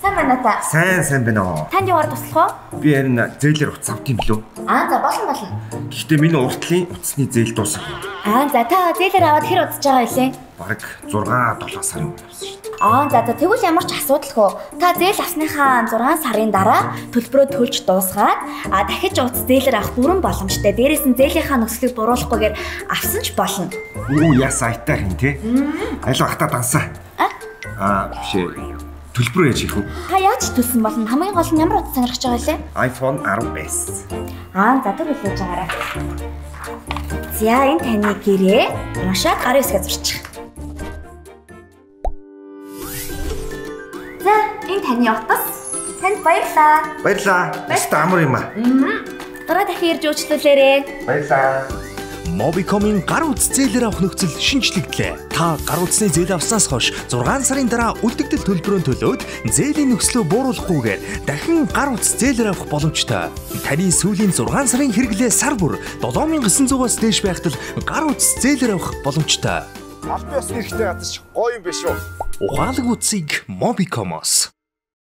Сайн байна та. Сайн байна уу? Танд яваар туслах уу? Би харин зээлэр утас авт юм билүү? За болно. Гэхдээ миний уртлын утасны зээл дуусах. За та зээлэр аваад хэр удаж байгаа вэ? Бараг 6-7 сарын өмнө авсан шүү дээ. За тэгвэл ямар ч асуудалгүй. Та зээл авсныхаа 6 сарын дараа төлбөрөө төлж дуусгаад дахиж утас зээлэр авах бүрэн боломжтой. Дээрээс нь зээлийнхаа нөхцөлийг буруулахгүйгээр авсан ч болно. Яа сайтай хин тий? Аль багтаа дансаа. Бишээ. Төлбөр яаж хийх вэ? Та яаж төлсөн болно? Хамгийн гол нь ямар утас сонирхож байгаа вэ? iPhone 10s. За тэр үлээж байгаарай. За энэ таны гэрээ уншаад гарын хэсгээ зурчих. За энэ таны утас. Танд баярлаа. Баярлаа. Амар юм аа. Дараа дахин ирж уучлуулаарэ. Баярлаа. Mobicom-ийн гар утас зээлэр авах нөхцөл шинжлэгдлээ. Та гар утасны зээл авснаас хойш 6 сарын дараа үлдэгдэл төлбөрөөр төлөөд зээлийн нөхцлөө бууруулахгүйгээр дахин гар утас зээлэр авах боломжтой. Таны сүүлийн 6 сарын хэрэглээ сар бүр 7900-аас дээш байхад гар утас зээлэр авах боломжтой. Албан ёсны хэрэгтэй газар ч гоё юм биш үү? Ухаалаг утсыг Mobicom-оос